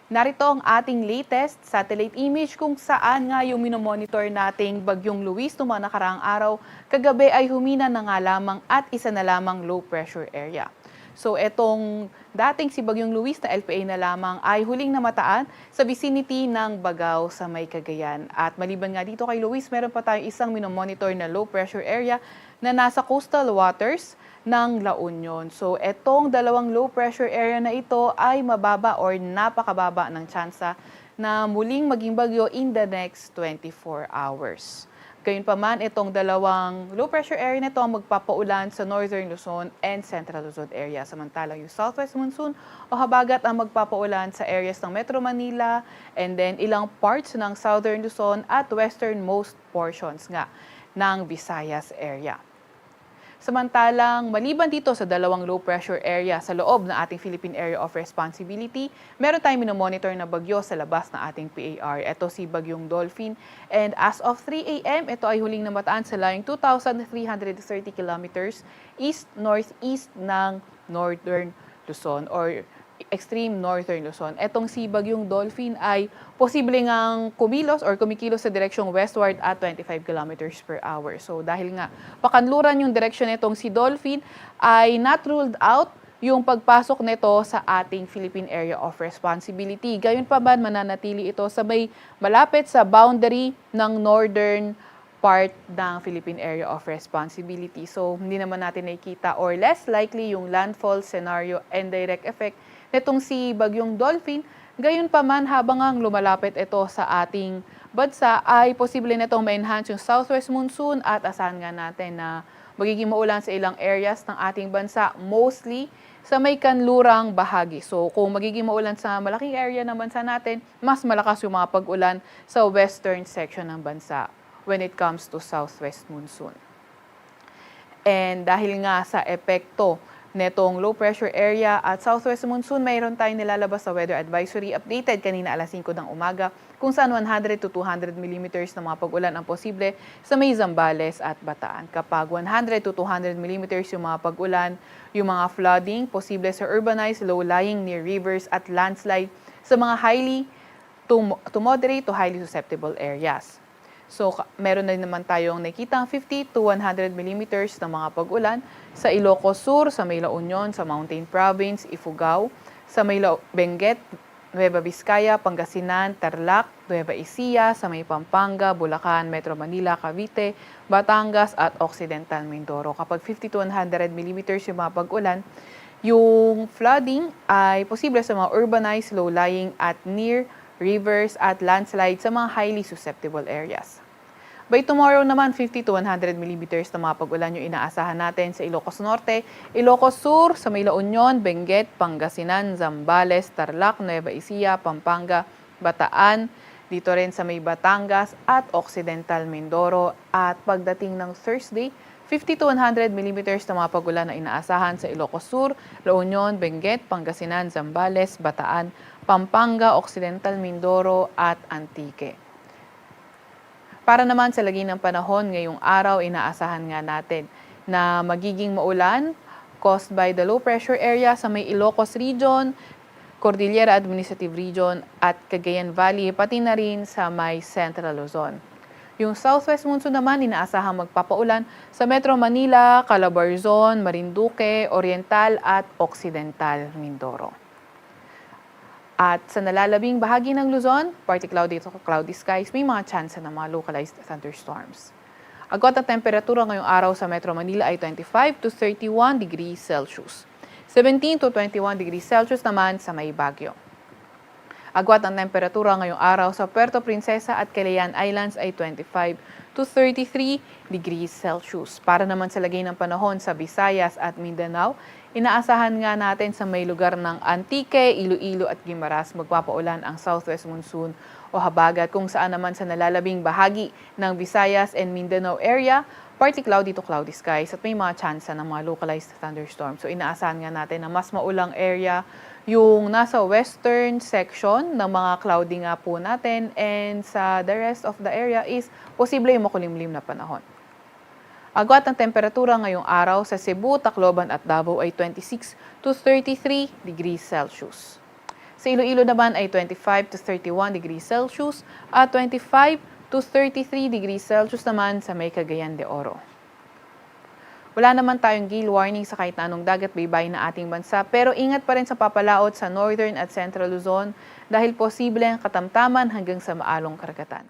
Narito ang ating latest satellite image kung saan nga yung minomonitor nating Bagyong Luis noong mga nakaraang araw. Kagabi ay humina na nga lamang at isa na lamang low pressure area. So etong dating si Bagyong Luis na LPA na lamang ay huling namataan sa vicinity ng Bagao sa May Cagayan. At maliban nga dito kay Luis, meron pa tayong isang minomonitor na low pressure area na nasa coastal waters ng La Union. So etong dalawang low pressure area na ito ay mababa or napakababa ng tsansa na muling maging bagyo in the next 24 hours. Gayunpaman, itong dalawang low pressure area na ito ang magpapaulan sa Northern Luzon and Central Luzon area. Samantalang yung Southwest Monsoon o habagat ang magpapaulan sa areas ng Metro Manila and then ilang parts ng Southern Luzon at westernmost portions nga ng Visayas area. Samantalang maliban dito sa dalawang low pressure area sa loob ng ating Philippine Area of Responsibility, meron tayong minomonitor na bagyo sa labas ng ating PAR. Ito si Bagyong Dolphin. And as of 3 a.m., ito ay huling namataan sa layong 2,330 kilometers east-northeast ng Northern Luzon or extreme Northern Luzon. Etong si Bagyong Dolphin ay posible ngang kumilos or kumikilos sa direksyong westward at 25 kilometers per hour. So dahil nga pakanluran yung direksyon nitong si Dolphin ay not ruled out yung pagpasok nito sa ating Philippine Area of Responsibility. Gayunpaman, mananatili ito sa may malapit sa boundary ng northern part ng Philippine Area of Responsibility. So hindi naman natin nakikita or less likely yung landfall scenario and direct effect nitong si Bagyong Dolphin. Gayunpaman, habang ang lumalapit ito sa ating bansa ay posible nitong ma-enhance yung southwest monsoon at asahan nga natin na magiging maulan sa ilang areas ng ating bansa, mostly sa may kanlurang bahagi. So kung magiging maulan sa malaking area ng bansa natin, mas malakas yung mga pag-ulan sa western section ng bansa when it comes to southwest monsoon. And dahil nga sa epekto netong low pressure area at southwest monsoon, mayroon tayong nilalabas sa weather advisory updated kanina alas 5 ng umaga kung saan 100 to 200 millimeters ng mga pag-ulan ang posible sa may Zambales at Bataan. Kapag 100 to 200 millimeters yung mga pag-ulan, yung mga flooding, posible sa urbanized, low-lying near rivers at landslide sa mga highly to moderate to highly susceptible areas. So, meron na naman tayong nakikitang 50 to 100 millimeters ng mga pag-ulan sa Ilocos Sur, sa may La Union, sa Mountain Province, Ifugao, sa may Benguet, Nueva Vizcaya, Pangasinan, Tarlac, Nueva Ecija, sa may Pampanga, Bulacan, Metro Manila, Cavite, Batangas at Occidental Mindoro. Kapag 50 to 100 millimeters yung mga pag-ulan, yung flooding ay posible sa mga urbanized, low-lying at near rivers at landslide sa mga highly susceptible areas. By tomorrow naman, 50 to 100 millimeters na mga pag-ulan yung inaasahan natin sa Ilocos Norte, Ilocos Sur, sa may La Union, Benguet, Pangasinan, Zambales, Tarlac, Nueva Ecija, Pampanga, Bataan, dito rin sa may Batangas at Occidental Mindoro. At pagdating ng Thursday, 50 to 100 millimeters na mga pag-ulan na inaasahan sa Ilocos Sur, La Union, Benguet, Pangasinan, Zambales, Bataan, Pampanga, Occidental Mindoro at Antique. Para naman sa lagi ng panahon ngayong araw, inaasahan nga natin na magiging maulan caused by the low pressure area sa may Ilocos Region, Cordillera Administrative Region at Cagayan Valley, pati na rin sa may Central Luzon. Yung southwest monsoon naman, inaasahang magpapaulan sa Metro Manila, Calabarzon, Marinduque, Oriental at Occidental Mindoro. At sa nalalabing bahagi ng Luzon, partly cloudy to cloudy skies, may mga chance ng mga localized thunderstorms. Agwat ang temperatura ngayong araw sa Metro Manila ay 25 to 31 degrees Celsius. 17 to 21 degrees Celsius naman sa may Baguio. Agwat ang temperatura ngayong araw sa Puerto Princesa at Calayan Islands ay 25 to 33 degrees Celsius. Para naman sa lagay ng panahon sa Visayas at Mindanao, inaasahan nga natin sa may lugar ng Antique, Iloilo at Guimaras magpapaulan ang southwest monsoon o habagat kung saan naman sa nalalabing bahagi ng Visayas and Mindanao area, partly cloudy to cloudy skies at may mga chance ng mga localized thunderstorms. So inaasahan nga natin na mas maulang area yung nasa western section ng mga cloudy nga po natin and sa the rest of the area is posible yung makulimlim na panahon. Agwat ang temperatura ngayong araw sa Cebu, Tacloban at Davao ay 26 to 33 degrees Celsius. Sa Iloilo naman ay 25 to 31 degrees Celsius at 25 to 33 degrees Celsius naman sa may Cagayan de Oro. Wala naman tayong gale warning sa kahit na anong dagat baybay na ating bansa, pero ingat pa rin sa papalaot sa Northern at Central Luzon dahil posible ang katamtaman hanggang sa maalong karagatan.